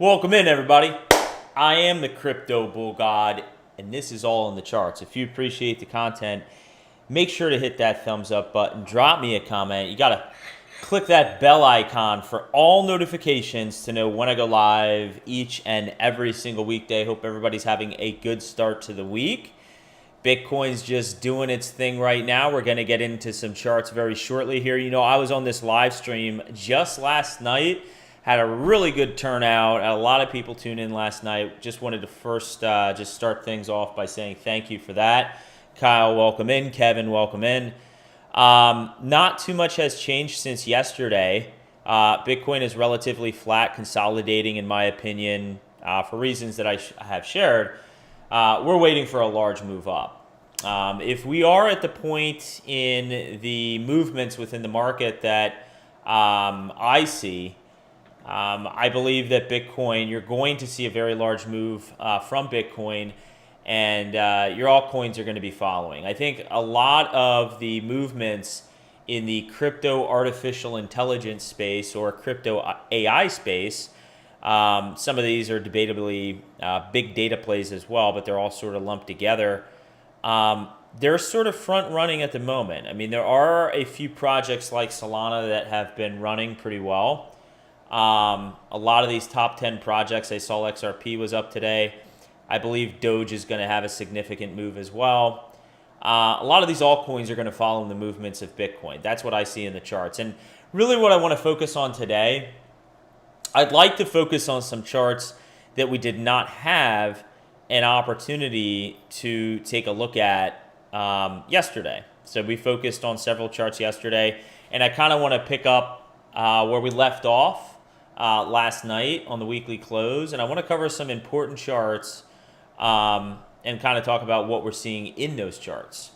Welcome in, everybody. I am the Crypto Bull God, and this is all in the charts. If you appreciate the content, make sure to hit that thumbs up button. Drop me a comment. You got to click that bell icon for all notifications to know when I go live each and every single weekday. Hope everybody's having a good start to the week. Bitcoin's just doing its thing right now. We're going to get into some charts very shortly here. You know, I was on this live stream just last night. Had a really good turnout. Had a lot of people tune in last night. Just wanted to first just start things off by saying thank you for that. Kyle, welcome in. Kevin, welcome in. Not too much has changed since yesterday. Bitcoin is relatively flat, consolidating in my opinion, for reasons that I have shared. We're waiting for a large move up. If we are at the point in the movements within the market that I see, I believe that Bitcoin, you're going to see a very large move from Bitcoin, and your altcoins are going to be following. I think a lot of the movements in the crypto artificial intelligence space or crypto AI space, some of these are debatably big data plays as well, but they're all sort of lumped together. They're sort of front running at the moment. I mean, there are a few projects like Solana that have been running pretty well. A lot of these top 10 projects, I saw XRP was up today. I believe Doge is going to have a significant move as well. A lot of these altcoins are going to follow in the movements of Bitcoin. That's what I see in the charts. And really what I want to focus on today, I'd like to focus on some charts that we did not have an opportunity to take a look at yesterday. So we focused on several charts yesterday, and I kind of want to pick up where we left off last night on the weekly close, and I want to cover some important charts and kind of talk about what we're seeing in those charts.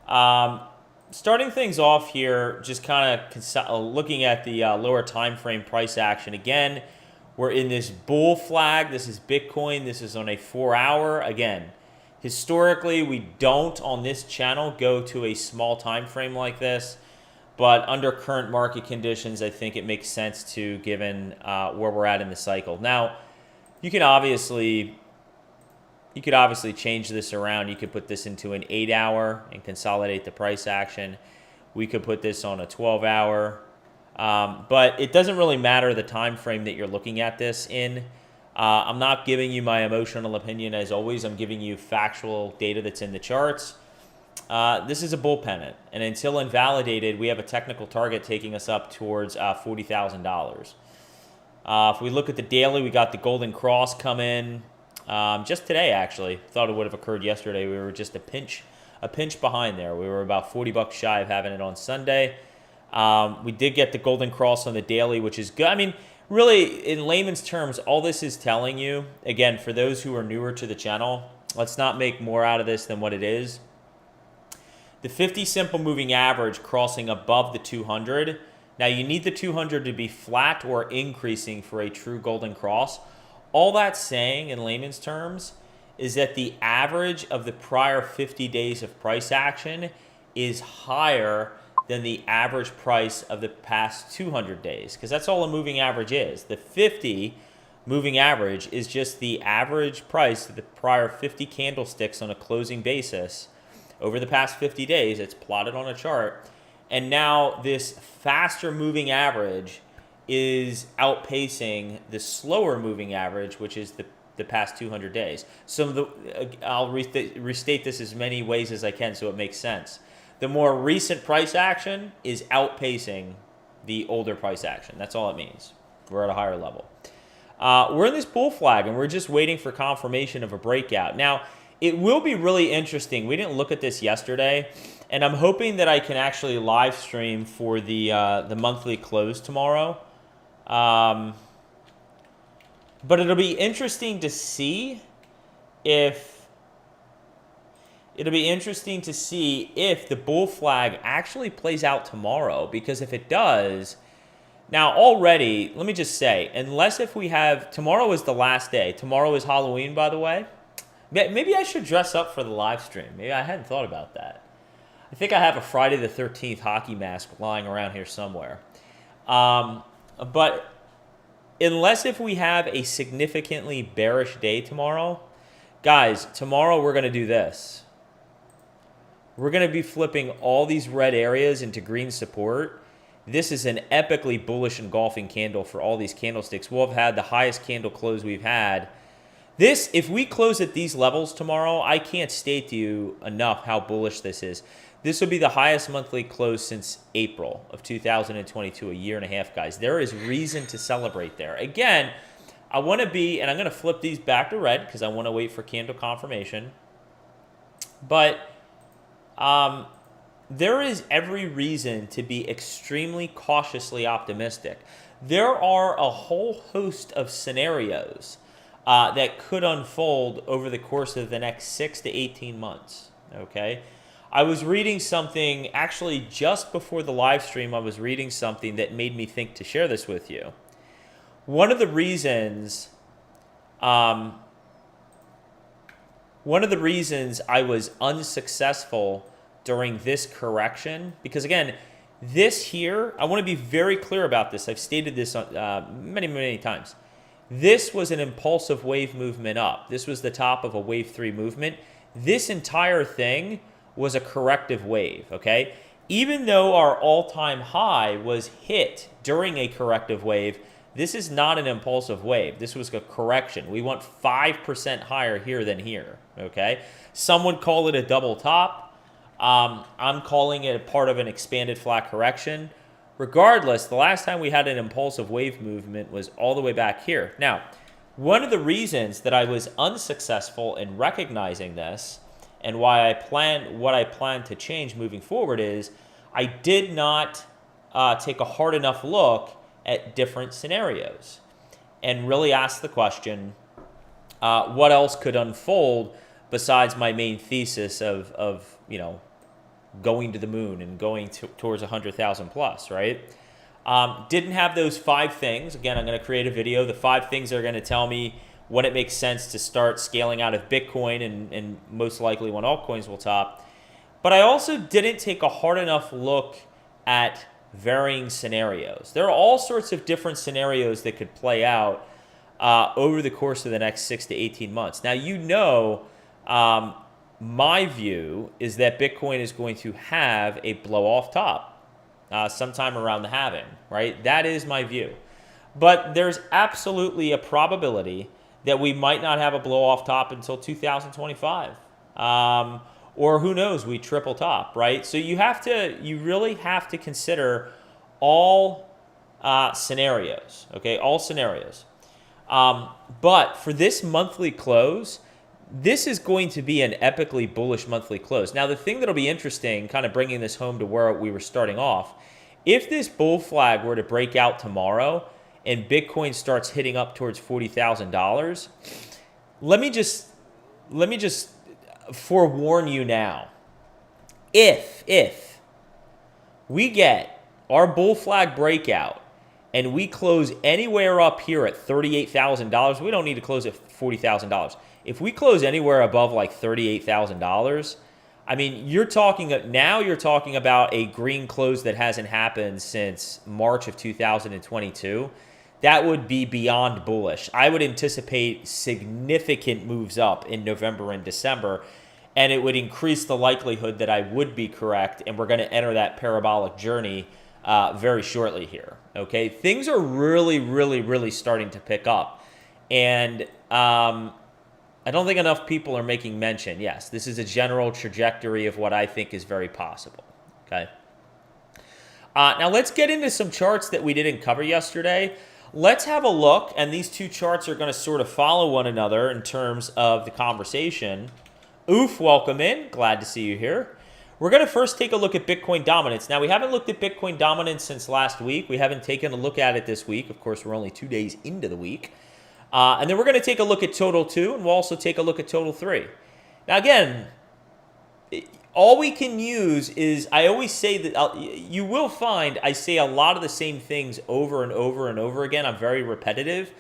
Starting things off here, just kind of looking at the lower time frame price action. Again, we're in this bull flag. This is Bitcoin. This is on a 4-hour. Again, historically, we don't on this channel go to a small time frame like this. But under current market conditions, I think it makes sense to, given where we're at in the cycle. Now, you could obviously change this around. You could put this into an 8-hour and consolidate the price action. We could put this on a 12-hour. But it doesn't really matter the time frame that you're looking at this in. I'm not giving you my emotional opinion as always. I'm giving you factual data that's in the charts. This is a bull pennant, and until invalidated, we have a technical target taking us up towards $40,000. If we look at the daily, we got the golden cross come in just today. Actually, thought it would have occurred yesterday. We were just a pinch behind there. We were about $40 shy of having it on Sunday. We did get the golden cross on the daily, which is good. I mean, really, in layman's terms, all this is telling you, again, for those who are newer to the channel, let's not make more out of this than what it is. The 50 simple moving average crossing above the 200. Now you need the 200 to be flat or increasing for a true golden cross. All that's saying in layman's terms is that the average of the prior 50 days of price action is higher than the average price of the past 200 days, because that's all a moving average is. The 50 moving average is just the average price of the prior 50 candlesticks on a closing basis. Over the past 50 days, it's plotted on a chart. And now this faster moving average is outpacing the slower moving average, which is the past 200 days. So I'll restate this as many ways as I can so it makes sense. The more recent price action is outpacing the older price action. That's all it means. We're at a higher level. We're in this bull flag, and we're just waiting for confirmation of a breakout. Now, it will be really interesting. We didn't look at this yesterday, and I'm hoping that I can actually live stream for the monthly close tomorrow. But it'll be interesting to see if the bull flag actually plays out tomorrow. Because if it does, now already, let me just say, if we have, tomorrow is the last day. Tomorrow is Halloween, by the way. Maybe I should dress up for the live stream. Maybe I hadn't thought about that. I think I have a Friday the 13th hockey mask lying around here somewhere. But unless if we have a significantly bearish day tomorrow, guys, tomorrow we're going to do this. We're going to be flipping all these red areas into green support. This is an epically bullish engulfing candle for all these candlesticks. We'll have had the highest candle close we've had. This, if we close at these levels tomorrow, I can't state to you enough how bullish this is. This will be the highest monthly close since April of 2022, a year and a half, guys. There is reason to celebrate there. Again, I want to be, and I'm going to flip these back to red because I want to wait for candle confirmation. But there is every reason to be extremely cautiously optimistic. There are a whole host of scenarios that could unfold over the course of the next 6 to 18 months, okay? I was reading something, actually just before the live stream, I was reading something that made me think to share this with you. One of the reasons I was unsuccessful during this correction, because again, this here, I want to be very clear about this. I've stated this many, many times. This was an impulsive wave movement up. This was the top of a wave 3 movement. This entire thing was a corrective wave, okay? Even though our all-time high was hit during a corrective wave, this is not an impulsive wave. This was a correction. We went 5% higher here than here, okay? Some would call it a double top. I'm calling it a part of an expanded flat correction. Regardless, the last time we had an impulsive wave movement was all the way back here. Now, one of the reasons that I was unsuccessful in recognizing this and what I plan to change moving forward is I did not take a hard enough look at different scenarios and really ask the question, what else could unfold besides my main thesis of going to the moon and going towards 100,000 plus, right? Didn't have those 5 things. Again, I'm going to create a video. The 5 things that are going to tell me when it makes sense to start scaling out of Bitcoin and most likely when altcoins will top. But I also didn't take a hard enough look at varying scenarios. There are all sorts of different scenarios that could play out over the course of the next 6 to 18 months. Now, my view is that Bitcoin is going to have a blow-off top sometime around the halving, right? That is my view. But there's absolutely a probability that we might not have a blow-off top until 2025. Or who knows, we triple top, right? So you really have to consider all scenarios, okay? All scenarios. But for this monthly close, this is going to be an epically bullish monthly close. Now, the thing that'll be interesting, kind of bringing this home to where we were starting off, if this bull flag were to break out tomorrow and Bitcoin starts hitting up towards $40,000, let me just forewarn you now. If we get our bull flag breakout and we close anywhere up here at $38,000, we don't need to close at $40,000. If we close anywhere above like $38,000, I mean, you're talking about a green close that hasn't happened since March of 2022. That would be beyond bullish. I would anticipate significant moves up in November and December, and it would increase the likelihood that I would be correct, and we're going to enter that parabolic journey very shortly here. Okay, things are really, really, really starting to pick up, and I don't think enough people are making mention. Yes, this is a general trajectory of what I think is very possible. Okay. Now let's get into some charts that we didn't cover yesterday. Let's have a look, and these 2 charts are going to sort of follow one another in terms of the conversation. Oof, welcome in. Glad to see you here. We're going to first take a look at Bitcoin dominance. Now, we haven't looked at Bitcoin dominance since last week. We haven't taken a look at it this week. Of course, we're only 2 days into the week. And then we're going to take a look at total 2, and we'll also take a look at total 3. Now, again, all we can use is, I always say that you will find I say a lot of the same things over and over and over again. I'm very repetitive.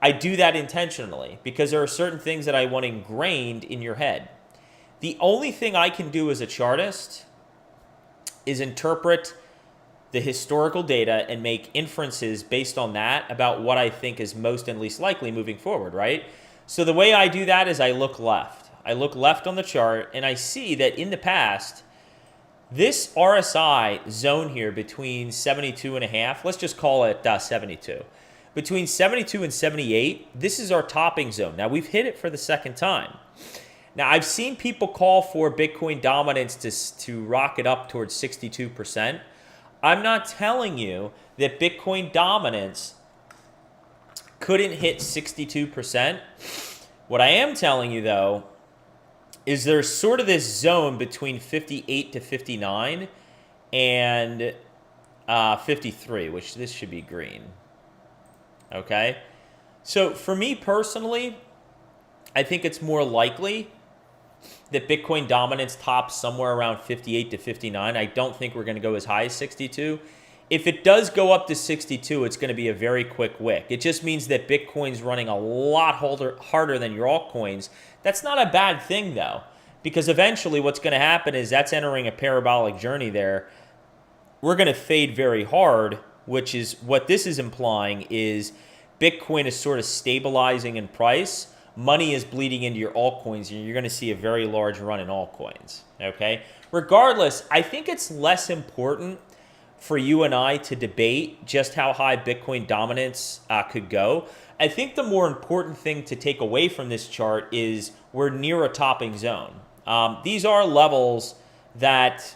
I do that intentionally because there are certain things that I want ingrained in your head. The only thing I can do as a chartist is interpret the historical data and make inferences based on that about what I think is most and least likely moving forward, right? So the way I do that is I look left. I look left on the chart and I see that in the past, this RSI zone here between 72 and a half, let's just call it 72. Between 72 and 78, this is our topping zone. Now we've hit it for the second time. Now I've seen people call for Bitcoin dominance to rocket up towards 62%. I'm not telling you that Bitcoin dominance couldn't hit 62%. What I am telling you though is there's sort of this zone between 58 to 59 and 53, which this should be green. Okay? So for me personally, I think it's more likely that Bitcoin dominance tops somewhere around 58 to 59. I don't think we're going to go as high as 62. If it does go up to 62, it's going to be a very quick wick. It just means that Bitcoin's running a lot harder than your altcoins. That's not a bad thing, though, because eventually what's going to happen is that's entering a parabolic journey there. We're going to fade very hard, which is what this is implying is Bitcoin is sort of stabilizing in price. Money is bleeding into your altcoins, and you're going to see a very large run in altcoins, okay? Regardless, I think it's less important for you and I to debate just how high Bitcoin dominance could go. I think the more important thing to take away from this chart is we're near a topping zone. These are levels that,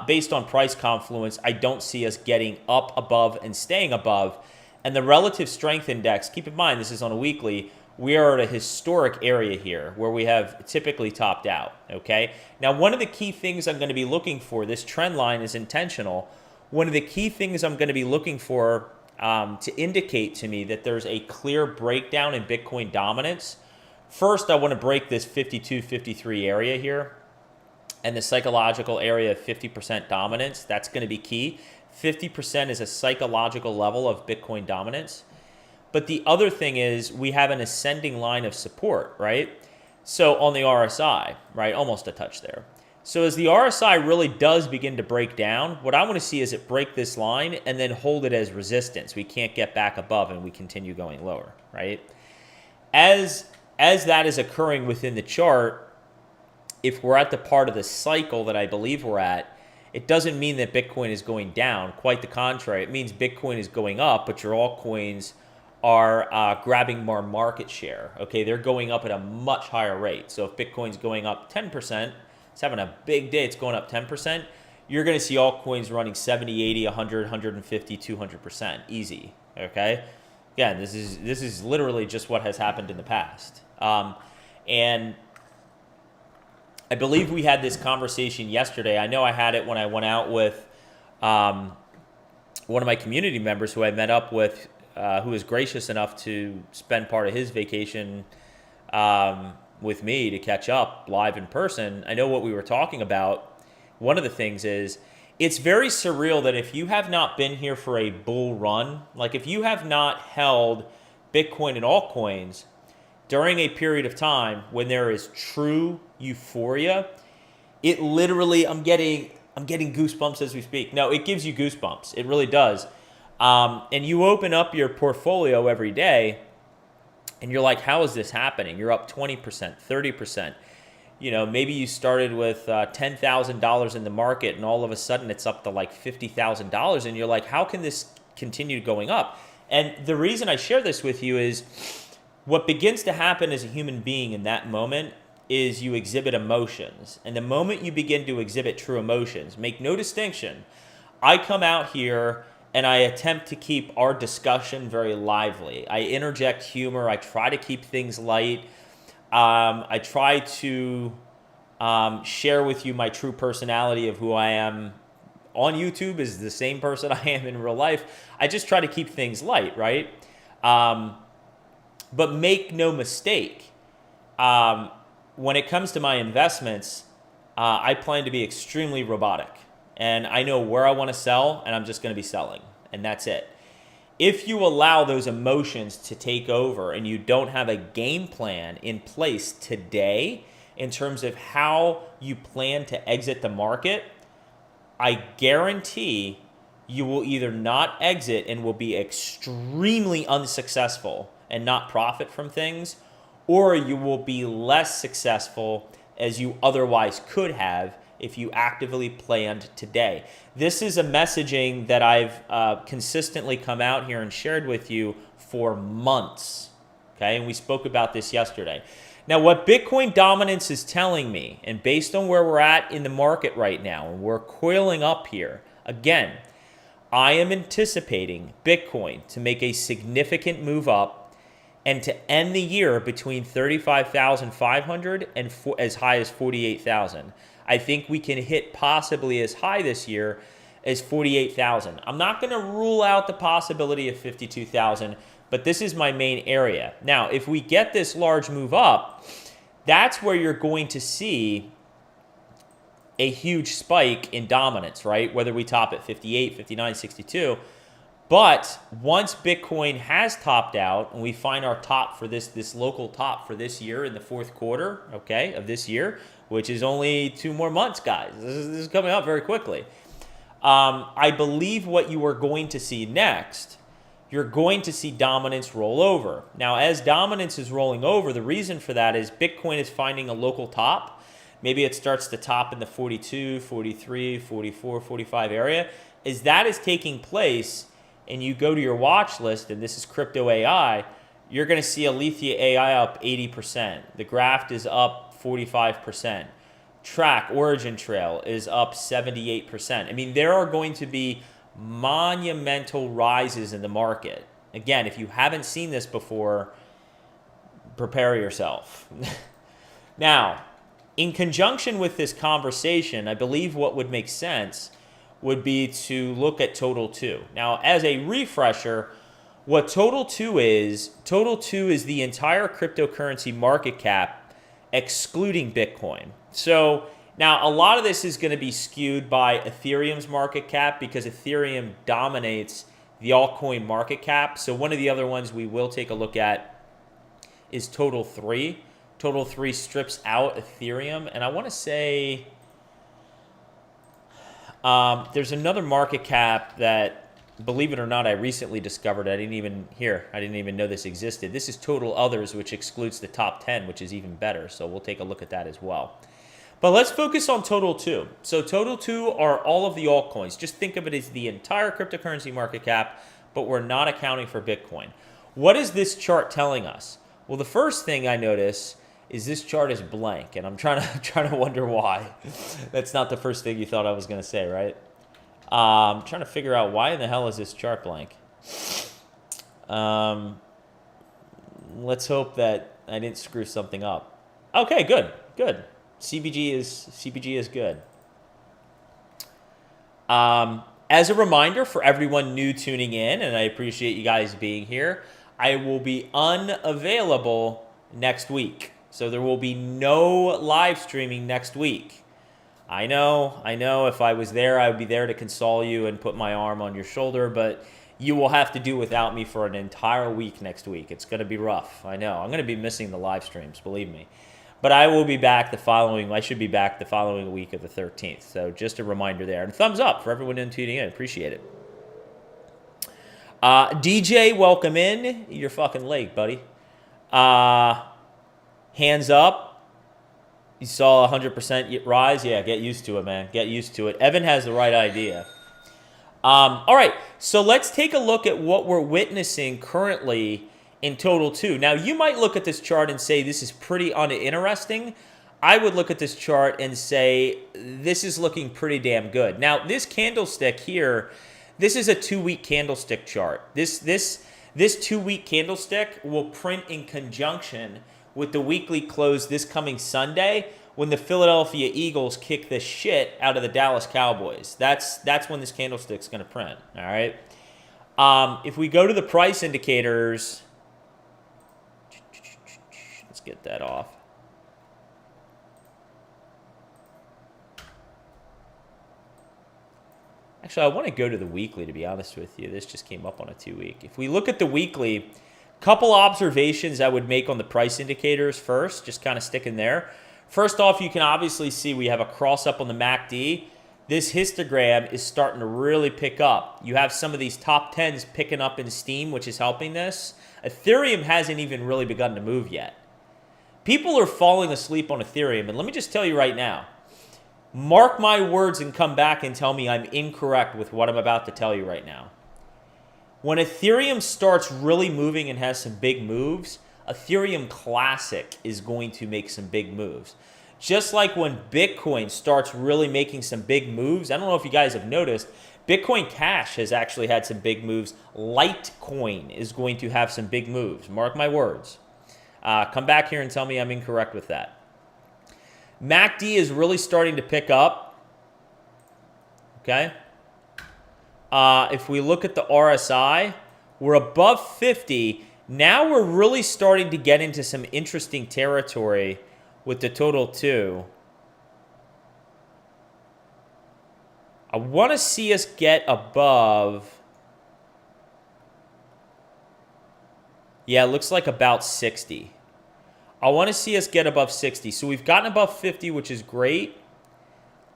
based on price confluence, I don't see us getting up above and staying above. And the relative strength index, keep in mind, this is on a weekly, we are at a historic area here where we have typically topped out, okay? Now, one of the key things I'm going to be looking for, this trend line is intentional. One of the key things I'm going to be looking for to indicate to me that there's a clear breakdown in Bitcoin dominance. First, I want to break this 52, 53 area here and the psychological area of 50% dominance. That's going to be key. 50% is a psychological level of Bitcoin dominance. But the other thing is we have an ascending line of support, right? So on the RSI, right? Almost a touch there. So as the RSI really does begin to break down, what I want to see is it break this line and then hold it as resistance. We can't get back above and we continue going lower, right? As that is occurring within the chart, if we're at the part of the cycle that I believe we're at, it doesn't mean that Bitcoin is going down. Quite the contrary. It means Bitcoin is going up, but your altcoins are grabbing more market share. Okay, they're going up at a much higher rate. So if Bitcoin's going up 10%, it's having a big day, it's going up 10%, you're going to see altcoins running 70, 80, 100, 150, 200%. Easy, okay? Again, this is literally just what has happened in the past. And I believe we had this conversation yesterday. I know I had it when I went out with one of my community members who I met up with, who was gracious enough to spend part of his vacation with me to catch up live in person. I know what we were talking about. One of the things is it's very surreal that if you have not been here for a bull run, like if you have not held Bitcoin and altcoins during a period of time when there is true euphoria, it literally, I'm getting goosebumps as we speak. No, it gives you goosebumps. It really does. And you open up your portfolio every day and you're like, how is this happening? You're up 20%, 30%. You know, maybe you started with $10,000 in the market and all of a sudden it's up to like $50,000 and you're like, how can this continue going up? And the reason I share this with you is what begins to happen as a human being in that moment is you exhibit emotions. And the moment you begin to exhibit true emotions, make no distinction. I come out here and I attempt to keep our discussion very lively. I interject humor. I try to keep things light. I try to share with you my true personality of who I am on YouTube is the same person I am in real life. I just try to keep things light, right? But make no mistake, when it comes to my investments, I plan to be extremely robotic. And I know where I want to sell, and I'm just going to be selling, and that's it. If you allow those emotions to take over and you don't have a game plan in place today in terms of how you plan to exit the market, I guarantee you will either not exit and will be extremely unsuccessful and not profit from things, or you will be less successful as you otherwise could have if you actively planned today. This is a messaging that I've consistently come out here and shared with you for months, okay? And we spoke about this yesterday. Now, what Bitcoin dominance is telling me, and based on where we're at in the market right now, and we're coiling up here, again, I am anticipating Bitcoin to make a significant move up and to end the year between 35,500 and as high as 48,000. I think we can hit possibly as high this year as 48,000. I'm not going to rule out the possibility of 52,000, but this is my main area. Now, if we get this large move up, that's where you're going to see a huge spike in dominance, right? Whether we top at 58, 59, 62. But once Bitcoin has topped out and we find our top for this local top for this year in the fourth quarter, okay, of this year, which is only 2 more months, guys. This is coming up very quickly. I believe what you are going to see next, you're going to see dominance roll over. Now, as dominance is rolling over, the reason for that is Bitcoin is finding a local top. Maybe it starts to top in the 42, 43, 44, 45 area. As that is taking place and you go to your watch list, and this is crypto AI, you're going to see Alethea AI up 80%. The Graft is up 45%. Track, Origin Trail is up 78%. I mean, there are going to be monumental rises in the market. Again, if you haven't seen this before, prepare yourself. Now, in conjunction with this conversation, I believe what would make sense would be to look at Total 2. Now, as a refresher, what Total 2 is the entire cryptocurrency market cap excluding Bitcoin. So now a lot of this is going to be skewed by Ethereum's market cap because Ethereum dominates the altcoin market cap. So one of the other ones we will take a look at is Total 3. Total 3 strips out Ethereum, and I want to say there's another market cap that, believe it or not, I recently discovered. I didn't even know this existed. This is Total Others, which excludes the top 10, which is even better. So we'll take a look at that as well. But let's focus on Total 2. So Total 2 are all of the altcoins. Just think of it as the entire cryptocurrency market cap, but we're not accounting for Bitcoin. What is this chart telling us? Well, the first thing I notice is this chart is blank, and I'm trying to wonder why. That's not the first thing you thought I was going to say, right? I'm trying to figure out why in the hell is this chart blank. Let's hope that I didn't screw something up. Okay, good. CBG is good. As a reminder for everyone new tuning in, and I appreciate you guys being here, I will be unavailable next week. So there will be no live streaming next week. I know, if I was there, I would be there to console you and put my arm on your shoulder, but you will have to do without me for an entire week next week. It's going to be rough. I know. I'm going to be missing the live streams, believe me. But I will be back I should be back the following week of the 13th. So just a reminder there. And thumbs up for everyone tuning in. Appreciate it. DJ, welcome in. You're fucking late, buddy. Hands up. You saw 100% rise. Yeah, get used to it, man. Get used to it. Evan has the right idea. All right, so let's take a look at what we're witnessing currently in Total 2. Now, you might look at this chart and say this is pretty uninteresting. I would look at this chart and say this is looking pretty damn good. Now, this candlestick here, this is a 2-week candlestick chart. This 2-week candlestick will print in conjunction with the weekly close this coming Sunday when the Philadelphia Eagles kick the shit out of the Dallas Cowboys. That's when this candlestick's going to print, all right? If we go to the price indicators, let's get that off. Actually, I want to go to the weekly, to be honest with you. This just came up on a 2-week. If we look at the weekly, couple observations I would make on the price indicators first, just kind of sticking there. First off, you can obviously see we have a cross up on the MACD. this histogram is starting to really pick up. You have some of these top 10s picking up in steam, which is helping this. Ethereum hasn't even really begun to move yet. People are falling asleep on Ethereum, and let me just tell you right now, mark my words and come back and tell me I'm incorrect with what I'm about to tell you right now. When Ethereum starts really moving and has some big moves, Ethereum Classic is going to make some big moves. Just like when Bitcoin starts really making some big moves, I don't know if you guys have noticed, Bitcoin Cash has actually had some big moves. Litecoin is going to have some big moves. Mark my words. Come back here and tell me I'm incorrect with that. MACD is really starting to pick up. Okay. If we look at the RSI, we're above 50. Now we're really starting to get into some interesting territory with the total 2. I want to see us get above. Yeah, it looks like about 60. I want to see us get above 60. So we've gotten above 50, which is great.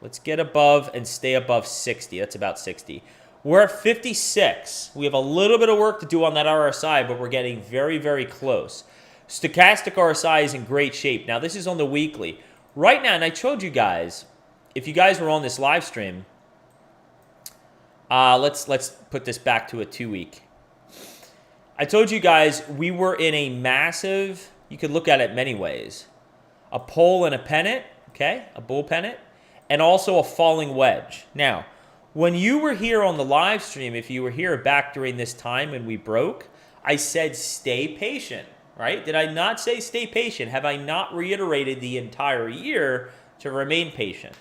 Let's get above and stay above 60. That's about 60. We're at 56. We have a little bit of work to do on that RSI, but we're getting very, very close. Stochastic RSI is in great shape. Now, this is on the weekly. Right now, and I showed you guys, if you guys were on this live stream, let's put this back to a 2-week. I told you guys we were in a massive, you could look at it many ways, a pole and a pennant, okay, a bull pennant, and also a falling wedge. Now, when you were here on the live stream, if you were here back during this time when we broke, I said stay patient, right? Did I not say stay patient? Have I not reiterated the entire year to remain patient?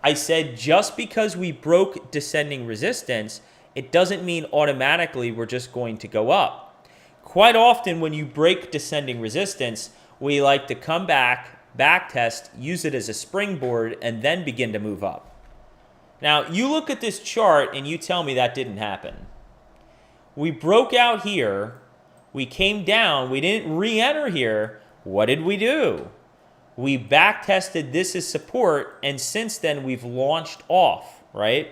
I said just because we broke descending resistance, it doesn't mean automatically we're just going to go up. Quite often when you break descending resistance, we like to come back test, use it as a springboard, and then begin to move up. Now, you look at this chart and you tell me that didn't happen. We broke out here. We came down. We didn't re-enter here. What did we do? We back tested this as support, and since then we've launched off, right?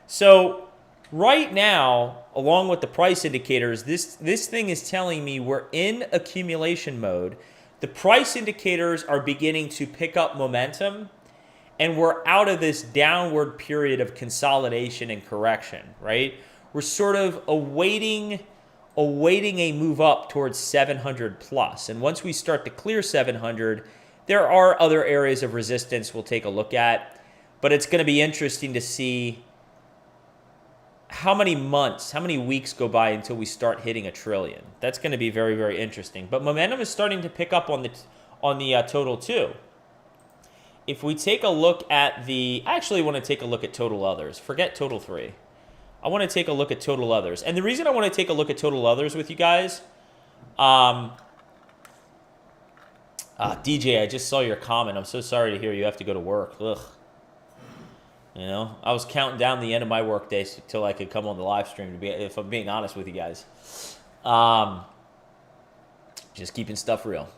So right now, along with the price indicators, this thing is telling me we're in accumulation mode. The price indicators are beginning to pick up momentum, and we're out of this downward period of consolidation and correction, right? We're sort of awaiting a move up towards 700 plus. And once we start to clear 700, there are other areas of resistance we'll take a look at. But it's going to be interesting to see how many months, how many weeks go by until we start hitting $1 trillion. That's going to be very, very interesting. But momentum is starting to pick up on the total too. If we take a look at I actually want to take a look at total others. Forget total 3. I want to take a look at total others. And the reason I want to take a look at total others with you guys, DJ, I just saw your comment. I'm so sorry to hear you have to go to work. Ugh. You know, I was counting down the end of my work day till I could come on the live stream, if I'm being honest with you guys. Just keeping stuff real.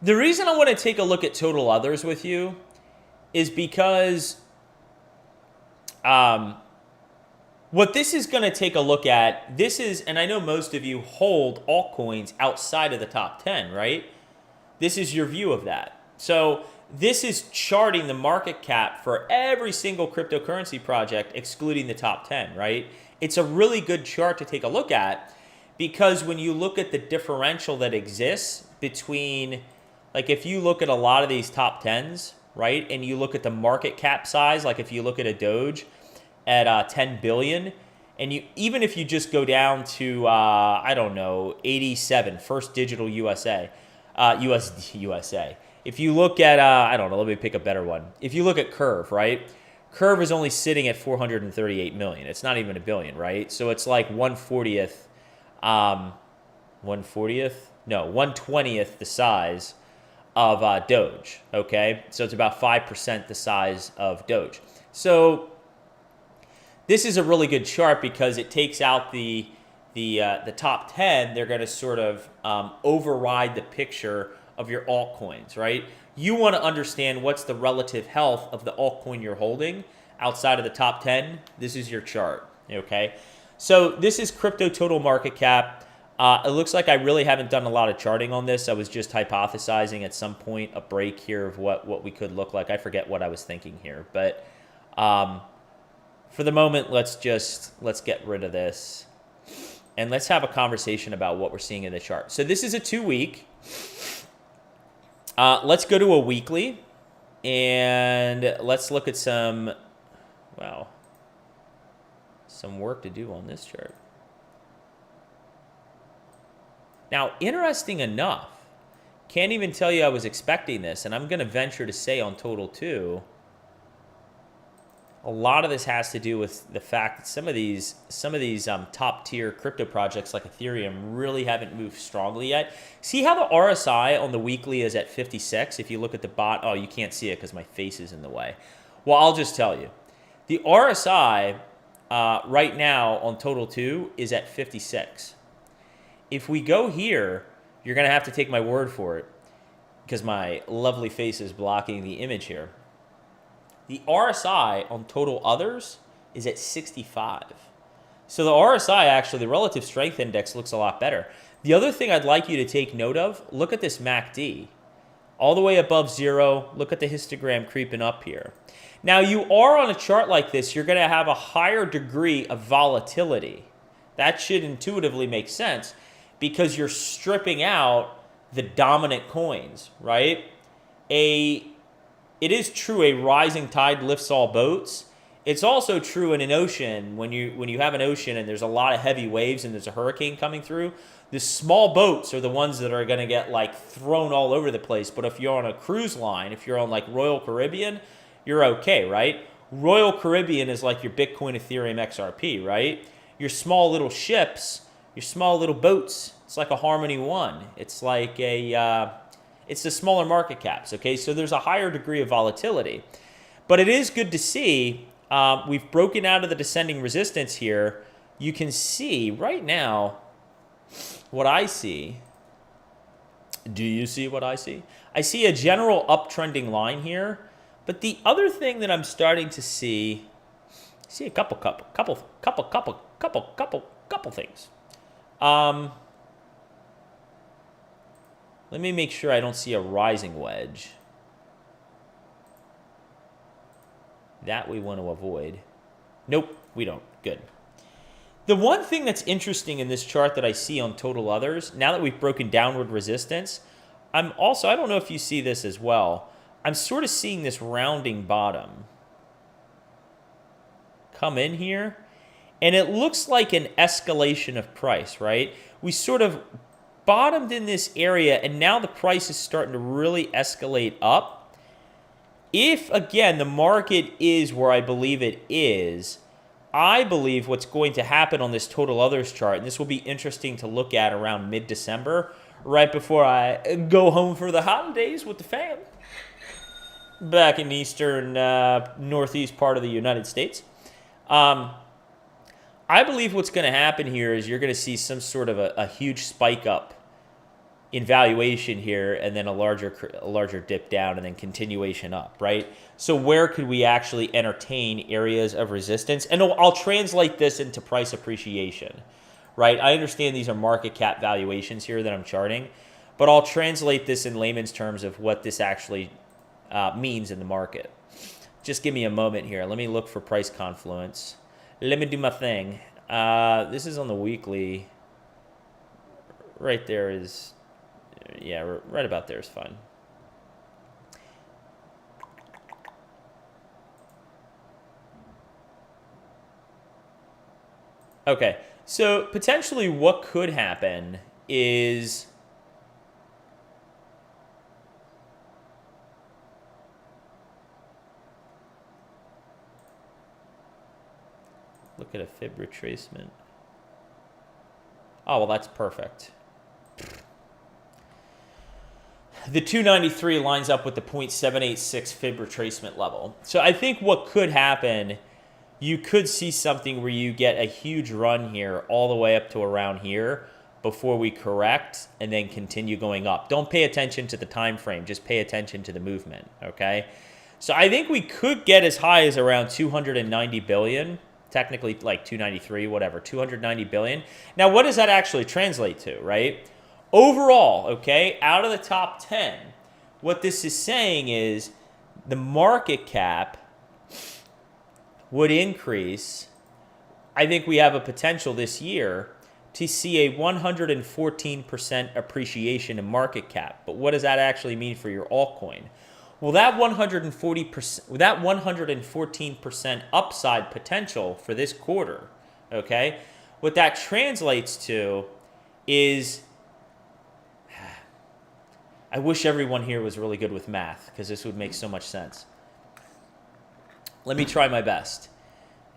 The reason I want to take a look at total others with you is because what this is going to take a look at, this is, and I know most of you hold altcoins outside of the top 10, right? This is your view of that. So this is charting the market cap for every single cryptocurrency project, excluding the top 10, right? It's a really good chart to take a look at because when you look at the differential that exists between, like if you look at a lot of these top 10s, right, and you look at the market cap size, like if you look at a Doge at 10 billion, and even if you just go down to, I don't know, 87, First Digital USA, USD USA. If you look at, I don't know, let me pick a better one. If you look at Curve, right? Curve is only sitting at 438 million. It's not even a billion, right? So it's like 1/40th, 1/20th the size of Doge, okay? So it's about 5% the size of Doge. So this is a really good chart because it takes out the top 10. They're going to sort of override the picture of your altcoins, right? You want to understand what's the relative health of the altcoin you're holding outside of the top 10, this is your chart, okay? So this is crypto total market cap. It looks like I really haven't done a lot of charting on this. I was just hypothesizing at some point a break here of what we could look like. I forget what I was thinking here, but for the moment, let's get rid of this and let's have a conversation about what we're seeing in the chart. So this is a 2-week. Let's go to a weekly and let's look at some work to do on this chart. Now, interesting enough, can't even tell you I was expecting this, and I'm going to venture to say on total too, a lot of this has to do with the fact that some of these top tier crypto projects like Ethereum really haven't moved strongly yet. See how the RSI on the weekly is at 56? If you look at the bot, oh, you can't see it because my face is in the way. Well, I'll just tell you. The RSI right now on total 2 is at 56. If we go here, you're going to have to take my word for it because my lovely face is blocking the image here. The RSI on total others is at 65. So the RSI, actually, the relative strength index looks a lot better. The other thing I'd like you to take note of, look at this MACD. All the way above 0, look at the histogram creeping up here. Now, you are on a chart like this, you're going to have a higher degree of volatility. That should intuitively make sense because you're stripping out the dominant coins, right? It is true a rising tide lifts all boats. It's also true in an ocean, when you have an ocean and there's a lot of heavy waves and there's a hurricane coming through, the small boats are the ones that are going to get like thrown all over the place. But if you're on a cruise line, if you're on like Royal Caribbean, you're okay, right? Royal Caribbean is like your Bitcoin, Ethereum, XRP, right? Your small little ships, your small little boats, it's like a Harmony One. It's like it's the smaller market caps, okay? So there's a higher degree of volatility. But it is good to see we've broken out of the descending resistance here. You can see right now what I see. Do you see what I see? I see a general uptrending line here. But the other thing that I'm starting to see a couple things. Let me make sure I don't see a rising wedge. That we want to avoid. Nope, we don't. Good. The one thing that's interesting in this chart that I see on total others, now that we've broken downward resistance, I don't know if you see this as well, I'm sort of seeing this rounding bottom come in here, and it looks like an escalation of price, right? We sort of bottomed in this area, and now the price is starting to really escalate up. If, again, the market is where I believe it is, I believe what's going to happen on this total others chart, and this will be interesting to look at around mid-December, right before I go home for the holidays with the fam, back in the eastern, northeast part of the United States. I believe what's going to happen here is you're going to see some sort of a huge spike up in valuation here, and then a larger dip down, and then continuation up, right? So where could we actually entertain areas of resistance? And I'll translate this into price appreciation, right? I understand these are market cap valuations here that I'm charting, but I'll translate this in layman's terms of what this actually means in the market. Just give me a moment here. Let me look for price confluence. Let me do my thing. This is on the weekly. Right there is, yeah, right about there is fine. Okay, so potentially what could happen is look at a fib retracement. Oh, well, that's perfect. The 293 lines up with the 0.786 fib retracement level. So I think what could happen, you could see something where you get a huge run here all the way up to around here before we correct and then continue going up. Don't pay attention to the time frame. Just pay attention to the movement, okay? So I think we could get as high as around 290 billion, technically like 293, whatever, 290 billion. Now, what does that actually translate to, right? Overall, okay, out of the top 10, what this is saying is the market cap would increase. I think we have a potential this year to see a 114% appreciation in market cap. But what does that actually mean for your altcoin? Well, that 140%, that 114% upside potential for this quarter, okay, what that translates to is, I wish everyone here was really good with math because this would make so much sense. Let me try my best.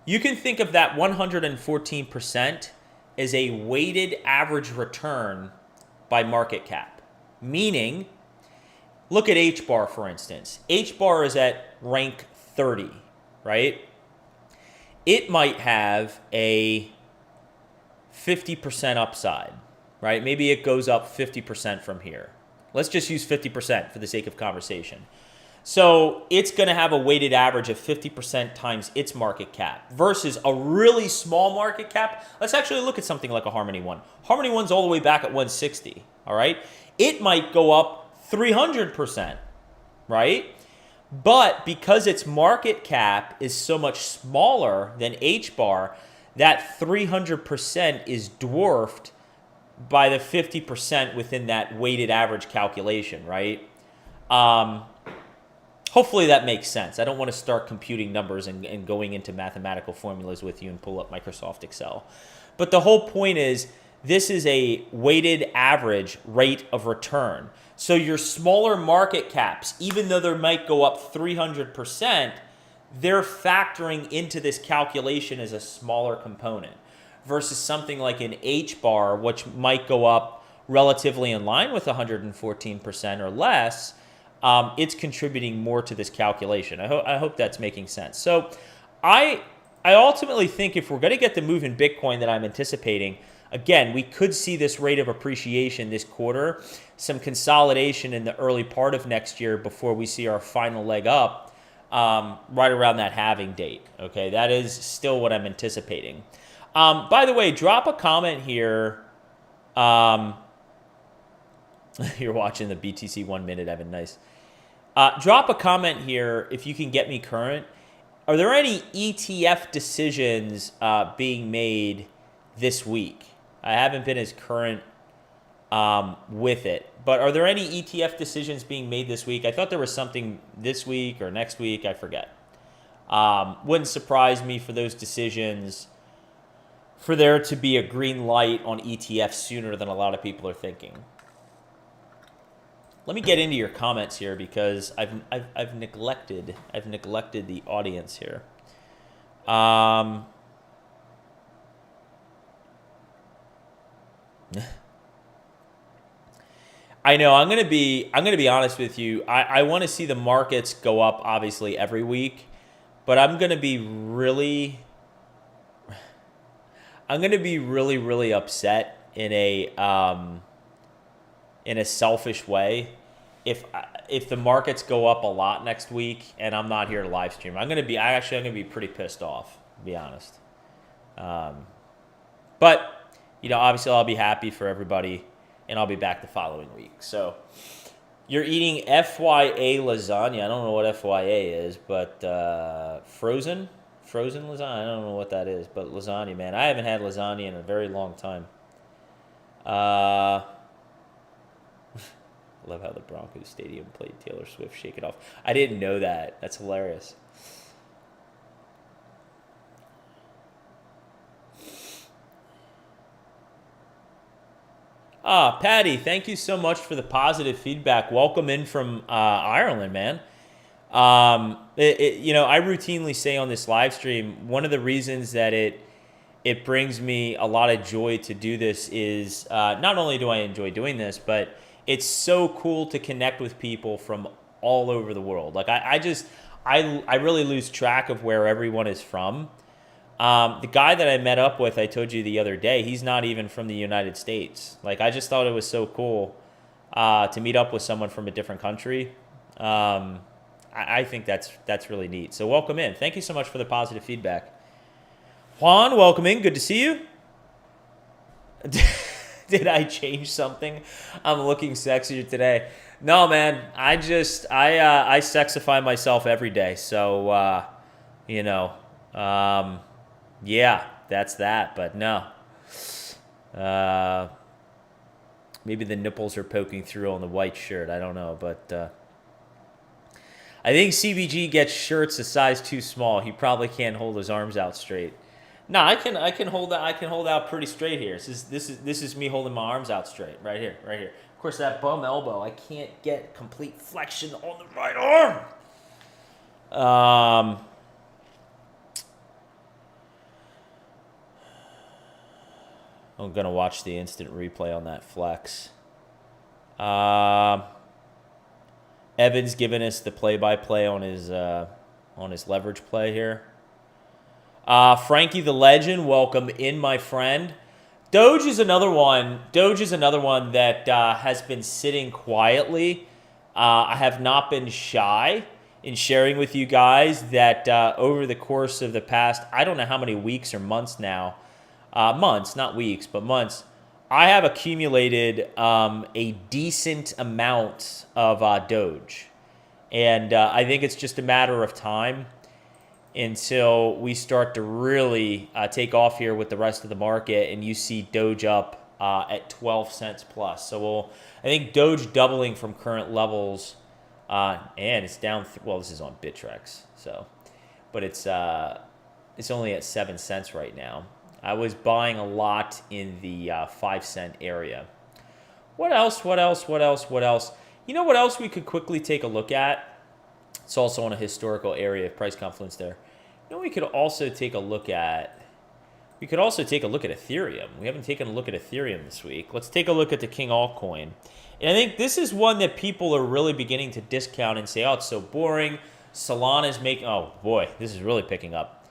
You can think of that 114% as a weighted average return by market cap, meaning, look at H bar, for instance. H bar is at rank 30, right? It might have a 50% upside, right? Maybe it goes up 50% from here. Let's just use 50% for the sake of conversation. So it's going to have a weighted average of 50% times its market cap versus a really small market cap. Let's actually look at something like a Harmony One. Harmony One's all the way back at 160, all right? It might go up 300%, right? But because its market cap is so much smaller than H bar, that 300% is dwarfed by the 50% within that weighted average calculation, right? Hopefully that makes sense. I don't want to start computing numbers and going into mathematical formulas with you and pull up Microsoft Excel. But the whole point is this is a weighted average rate of return. So your smaller market caps, even though they might go up 300%, they're factoring into this calculation as a smaller component versus something like an H bar, which might go up relatively in line with 114% or less. It's contributing more to this calculation. I hope that's making sense. So I ultimately think if we're going to get the move in Bitcoin that I'm anticipating, again, we could see this rate of appreciation this quarter, some consolidation in the early part of next year before we see our final leg up right around that halving date. Okay, that is still what I'm anticipating. By the way, drop a comment here. You're watching the BTC 1 minute, Evan. Nice. Drop a comment here if you can get me current. Are there any ETF decisions being made this week? I haven't been as current with it, but are there any ETF decisions being made this week? I thought there was something this week or next week. I forget. Wouldn't surprise me for those decisions, for there to be a green light on ETFs sooner than a lot of people are thinking. Let me get into your comments here because I've neglected the audience here. I know I'm gonna be honest with you. I want to see the markets go up obviously every week, but I'm gonna be really upset in a selfish way if the markets go up a lot next week and I'm not here to live stream. I'm gonna be pretty pissed off, to be honest. But obviously I'll be happy for everybody and I'll be back the following week. So you're eating FYA lasagna. I don't know what FYA is, but frozen lasagna. I don't know what that is, but lasagna, man. I haven't had lasagna in a very long time. I love how the Broncos Stadium played Taylor Swift Shake It Off. I didn't know that. That's hilarious. Patty, thank you so much for the positive feedback. Welcome in from Ireland, man. I routinely say on this live stream, one of the reasons that it brings me a lot of joy to do this is not only do I enjoy doing this, but it's so cool to connect with people from all over the world. Like I really lose track of where everyone is from. The guy that I met up with, I told you the other day, he's not even from the United States. Like I just thought it was so cool to meet up with someone from a different country. I I think that's really neat. So welcome in. Thank you so much for the positive feedback. Juan, welcome in. Good to see you. Did I change something? I'm looking sexier today. No, man. I sexify myself every day. So, yeah, that's that. But no. Maybe the nipples are poking through on the white shirt. I don't know. But I think CBG gets shirts a size too small. He probably can't hold his arms out straight. No, I can hold that. I can hold out pretty straight here. This is me holding my arms out straight right here. Of course, that bum elbow, I can't get complete flexion on the right arm. I'm gonna watch the instant replay on that flex. Evan's giving us the play-by-play on his leverage play here. Frankie the Legend, welcome in, my friend. Doge is another one that has been sitting quietly. I have not been shy in sharing with you guys that over the course of the past, I don't know how many weeks or months now, months, not weeks, but months, I have accumulated a decent amount of Doge. And I think it's just a matter of time until we start to really take off here with the rest of the market and you see Doge up at 12 cents plus. So I think Doge doubling from current levels, and it's down, well, this is on Bittrex, but it's only at 7 cents right now. I was buying a lot in the 5 cent area. What else? You know what else we could quickly take a look at? It's also on a historical area of price confluence there. You know, we could also take a look at Ethereum. We haven't taken a look at Ethereum this week. Let's take a look at the King altcoin. And I think this is one that people are really beginning to discount and say, oh, it's so boring. Solana's making, oh boy, this is really picking up.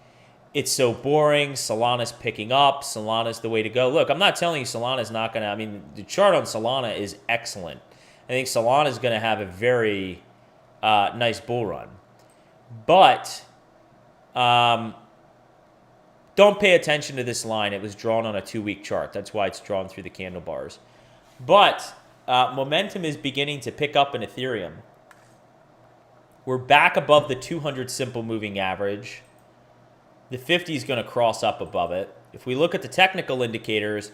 It's so boring. Solana's picking up. Solana's the way to go. Look, I'm not telling you Solana's not going to, I mean, the chart on Solana is excellent. I think Solana's going to have a very nice bull run. But don't pay attention to this line. It was drawn on a 2-week chart. That's why it's drawn through the candle bars. But momentum is beginning to pick up in Ethereum. We're back above the 200 simple moving average. The 50 is going to cross up above it. If we look at the technical indicators,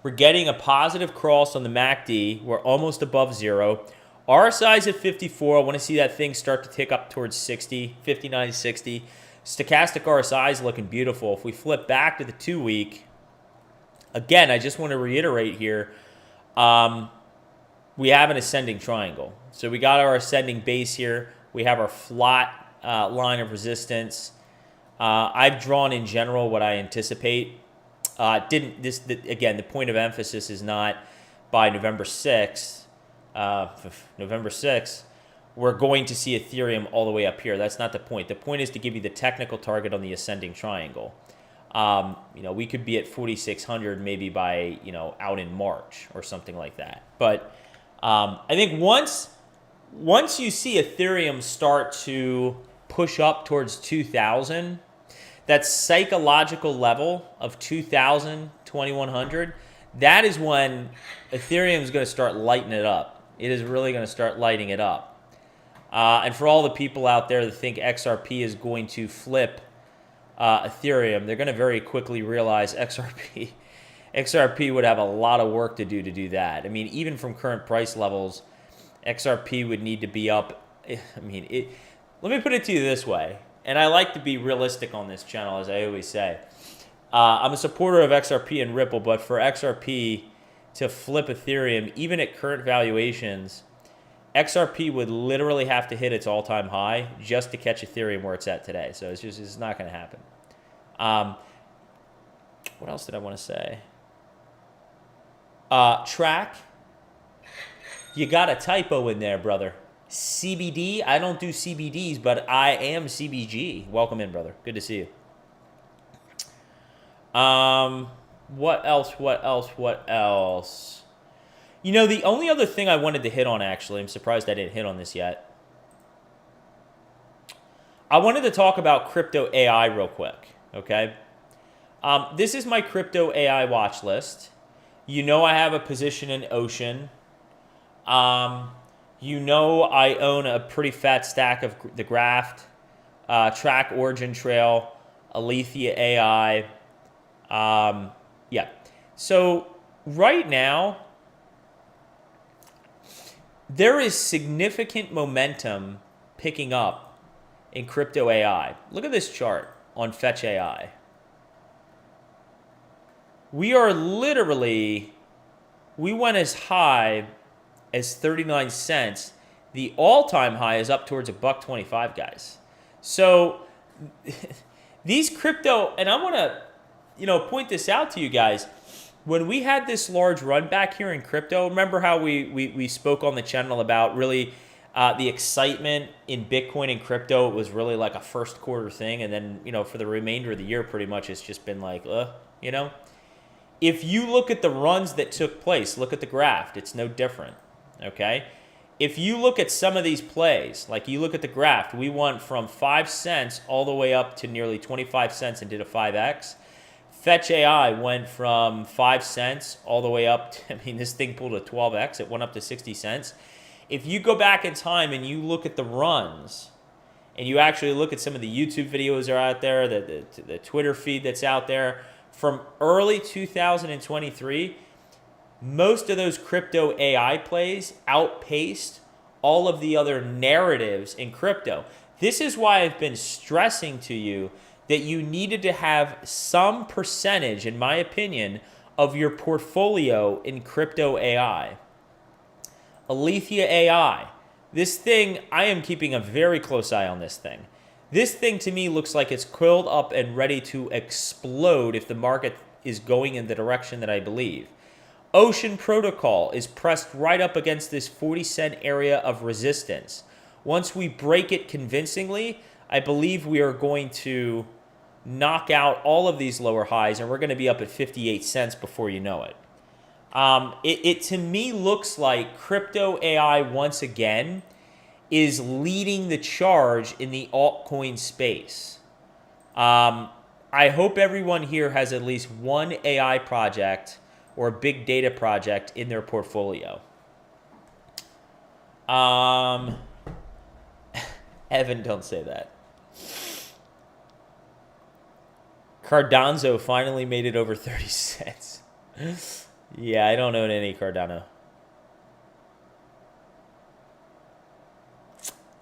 we're getting a positive cross on the MACD. We're almost above zero. RSI is at 54. I want to see that thing start to tick up towards 60, 59, 60. Stochastic RSI is looking beautiful. If we flip back to the 2-week, again, I just want to reiterate here, we have an ascending triangle. So we got our ascending base here. We have our flat line of resistance. I've drawn in general what I anticipate. Again, the point of emphasis is not by November 6th. November 6th, we're going to see Ethereum all the way up here. That's not the point. The point is to give you the technical target on the ascending triangle. We could be at 4,600 maybe by, out in March or something like that. But I think once you see Ethereum start to push up towards 2,000, that psychological level of 2,000, 2,100, that is when Ethereum is going to start lighting it up. It is really going to start lighting it up. And for all the people out there that think XRP is going to flip Ethereum, they're going to very quickly realize XRP would have a lot of work to do that. I mean, even from current price levels, XRP would need to be up. Let me put it to you this way, and I like to be realistic on this channel, as I always say. I'm a supporter of XRP and Ripple, but for XRP to flip Ethereum, even at current valuations, XRP would literally have to hit its all-time high just to catch Ethereum where it's at today. So it's not going to happen. What else did I want to say? Track. You got a typo in there, brother. CBD. I don't do CBDs, but I am CBG. Welcome in, brother. Good to see you. What else? The only other thing I wanted to hit on, actually, I'm surprised I didn't hit on this yet. I wanted to talk about crypto AI real quick, okay? This is my crypto AI watch list. You know I have a position in Ocean. You know I own a pretty fat stack of the Graft, Track Origin Trail, Alethea AI. Yeah. So right now, there is significant momentum picking up in crypto AI. Look at this chart on Fetch AI. We are literally, we went as high as 39 cents. The all-time high is up towards $1.25, guys. So these crypto, and I want to, point this out to you guys. When we had this large run back here in crypto, remember how we spoke on the channel about really the excitement in Bitcoin and crypto? It was really like a first quarter thing, and then for the remainder of the year, pretty much it's just been like, If you look at the runs that took place, look at the graph. It's no different. Okay. If you look at some of these plays, like you look at the graph, we went from 5 cents all the way up to nearly 25 cents and did a 5x. Fetch AI went from 5 cents all the way up to, this thing pulled a 12x. It went up to 60 cents. If you go back in time and you look at the runs, and you actually look at some of the YouTube videos that are out there, the Twitter feed that's out there, from early 2023, most of those crypto AI plays outpaced all of the other narratives in crypto. This is why I've been stressing to you that you needed to have some percentage, in my opinion, of your portfolio in crypto AI. Alethea AI. This thing, I am keeping a very close eye on this thing. This thing to me looks like it's coiled up and ready to explode if the market is going in the direction that I believe. Ocean Protocol is pressed right up against this 40-cent area of resistance. Once we break it convincingly, I believe we are going to knock out all of these lower highs, and we're going to be up at 58 cents before you know it. It to me looks like crypto AI once again is leading the charge in the altcoin space. I hope everyone here has at least one AI project or a big data project in their portfolio. Evan, don't say that. Cardano finally made it over 30 cents. Yeah, I don't own any Cardano.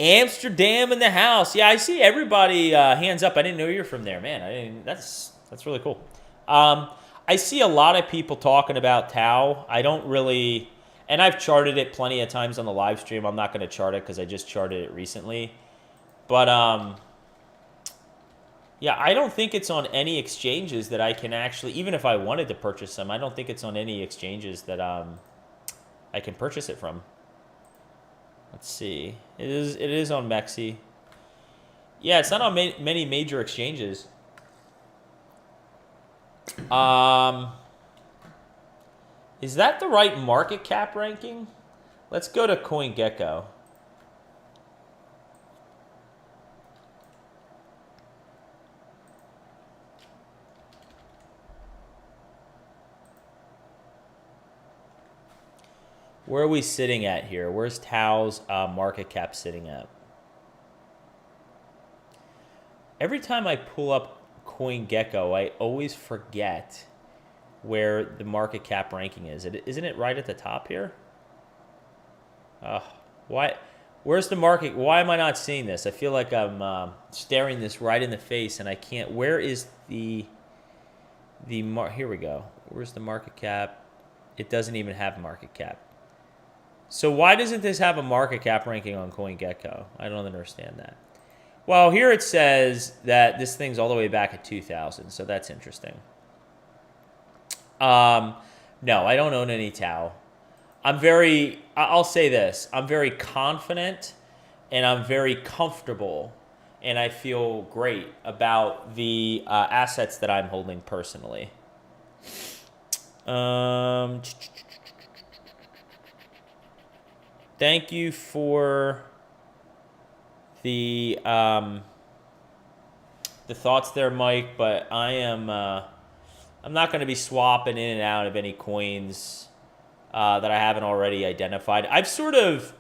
Amsterdam in the house. Yeah, I see everybody hands up. I didn't know you're from there, man. That's really cool. I see a lot of people talking about Tau. I don't really, and I've charted it plenty of times on the live stream. I'm not going to chart it because I just charted it recently. But yeah, I don't think it's on any exchanges that I can actually, even if I wanted to purchase them, I don't think it's on any exchanges that I can purchase it from. Let's see. It is on Mexi. Yeah, it's not on many major exchanges. Is that the right market cap ranking? Let's go to CoinGecko. Where are we sitting at here? Where's Tau's market cap sitting at? Every time I pull up CoinGecko, I always forget where the market cap ranking is. Isn't it right at the top here? Why? Where's the market? Why am I not seeing this? I feel like I'm staring this right in the face, and I can't. Where is the here we go. Where's the market cap? It doesn't even have market cap. So why doesn't this have a market cap ranking on CoinGecko? I don't understand that. Well, here it says that this thing's all the way back at 2000, so that's interesting. No, I don't own any Tau. I'll say this, I'm very confident and I'm very comfortable and I feel great about the assets that I'm holding personally. Thank you for the the thoughts there, Mike, but I'm not going to be swapping in and out of any coins that I haven't already identified. I've sort of,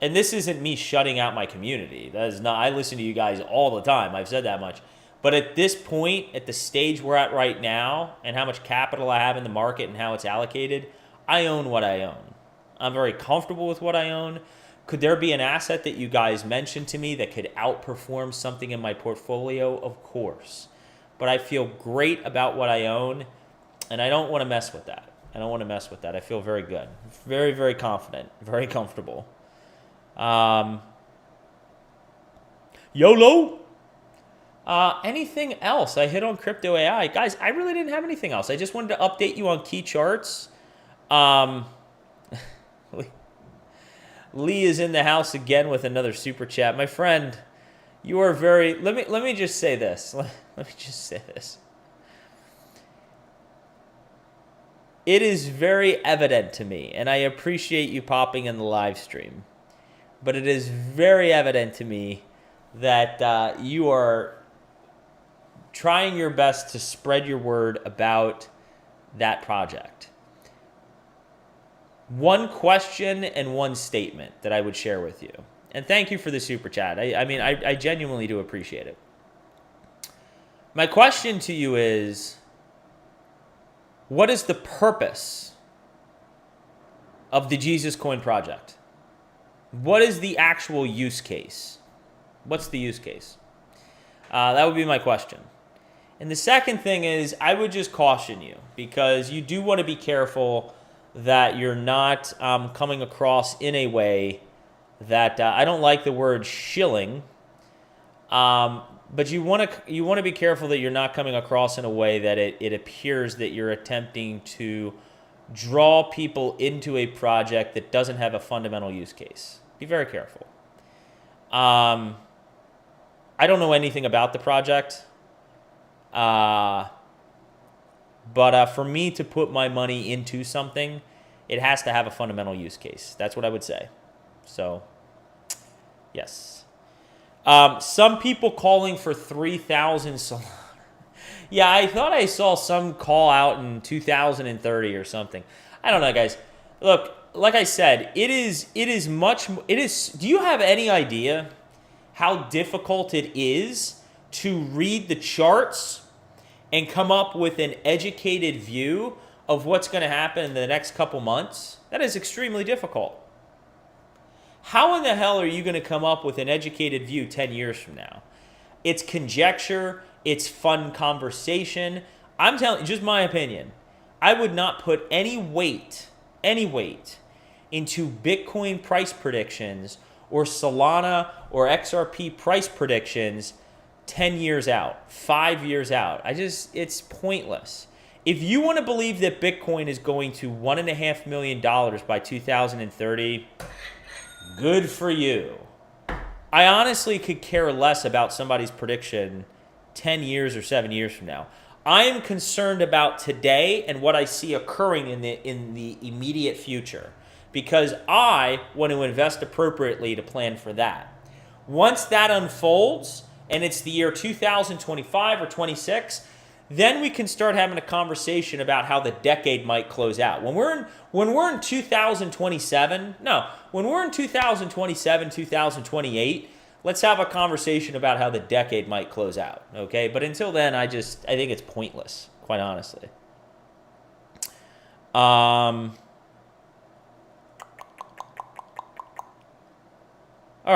and this isn't me shutting out my community. That is not. I listen to you guys all the time. I've said that much. But at this point, at the stage we're at right now, and how much capital I have in the market and how it's allocated, I own what I own. I'm very comfortable with what I own. Could there be an asset that you guys mentioned to me that could outperform something in my portfolio? Of course. But I feel great about what I own, and I don't want to mess with that. I feel very good. Very, very confident. Very comfortable. YOLO? Anything else? I hit on crypto AI. Guys, I really didn't have anything else. I just wanted to update you on key charts. Lee is in the house again with another super chat. My friend, you are very... Let me just say this. It is very evident to me, and I appreciate you popping in the live stream, but it is very evident to me that you are trying your best to spread your word about that project. One question and one statement that I would share with you. And thank you for the super chat. I genuinely do appreciate it. My question to you is, what is the purpose of the Jesus Coin project? What is the actual use case? What's the use case? That would be my question. And the second thing is, I would just caution you, because you do want to be careful that you're not coming across in a way that I don't like the word shilling, but you want to be careful that you're not coming across in a way that it appears that you're attempting to draw people into a project that doesn't have a fundamental use case. Be very careful. I don't know anything about the project, but for me to put my money into something, it has to have a fundamental use case. That's what I would say. So, yes. Some people calling for 3,000 Solana. Yeah, I thought I saw some call out in 2030 or something. I don't know, guys. Look, like I said, it is. Do you have any idea how difficult it is to read the charts and come up with an educated view of what's going to happen in the next couple months? That is extremely difficult. How in the hell are you going to come up with an educated view 10 years from now? It's conjecture. It's fun conversation. I'm telling you, just my opinion. I would not put any weight into Bitcoin price predictions or Solana or XRP price predictions 10 years out, 5 years out. It's pointless. If you want to believe that Bitcoin is going to $1.5 million by 2030, good for you. I honestly could care less about somebody's prediction 10 years or 7 years from now. I am concerned about today and what I see occurring in the immediate future, because I want to invest appropriately to plan for that. Once that unfolds, and it's the year 2025 or 26, then we can start having a conversation about how the decade might close out. When we're in 2027, 2028, let's have a conversation about how the decade might close out, okay? But until then, I think it's pointless, quite honestly. All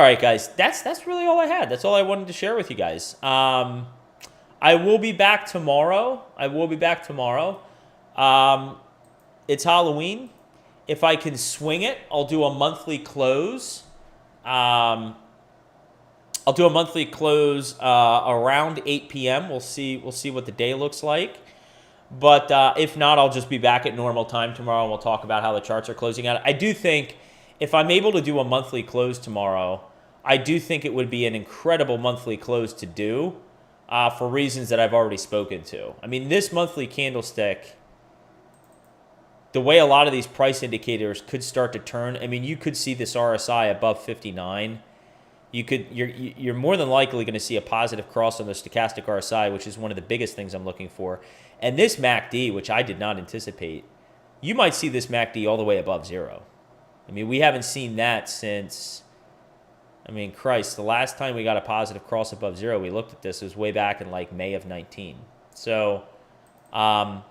right, guys, that's really all I had. That's all I wanted to share with you guys. I will be back tomorrow. It's Halloween. If I can swing it, I'll do a monthly close. Around 8 p.m. We'll see what the day looks like. But if not, I'll just be back at normal time tomorrow, and we'll talk about how the charts are closing out. I do think if I'm able to do a monthly close tomorrow, I do think it would be an incredible monthly close to do for reasons that I've already spoken to. I mean, this monthly candlestick, the way a lot of these price indicators could start to turn, I mean, you could see this RSI above 59. you're more than likely going to see a positive cross on the stochastic RSI, which is one of the biggest things I'm looking for. And this MACD, which I did not anticipate, you might see this MACD all the way above zero. I mean, we haven't seen that since, I mean, Christ, the last time we got a positive cross above zero, we looked at this, it was way back in like May of 19. So, I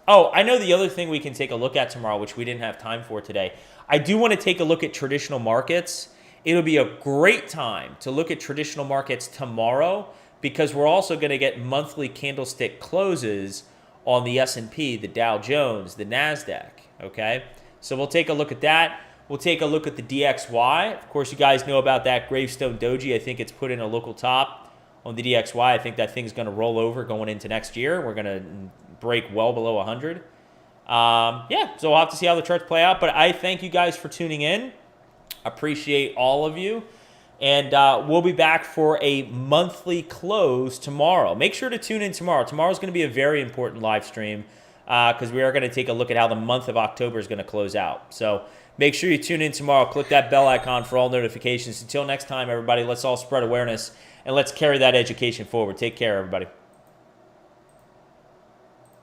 know the other thing we can take a look at tomorrow, which we didn't have time for today. I do want to take a look at traditional markets. It'll be a great time to look at traditional markets tomorrow because we're also going to get monthly candlestick closes on the S&P, the Dow Jones, the NASDAQ, okay? So we'll take a look at that. We'll take a look at the DXY. Of course, you guys know about that gravestone doji. I think it's put in a local top on the DXY. I think that thing's going to roll over going into next year. We're going to break well below 100. So we'll have to see how the charts play out. But I thank you guys for tuning in. Appreciate all of you. And we'll be back for a monthly close tomorrow. Make sure to tune in tomorrow. Tomorrow's going to be a very important live stream because we are going to take a look at how the month of October is going to close out. So make sure you tune in tomorrow. Click that bell icon for all notifications. Until next time, everybody, let's all spread awareness and let's carry that education forward. Take care, everybody.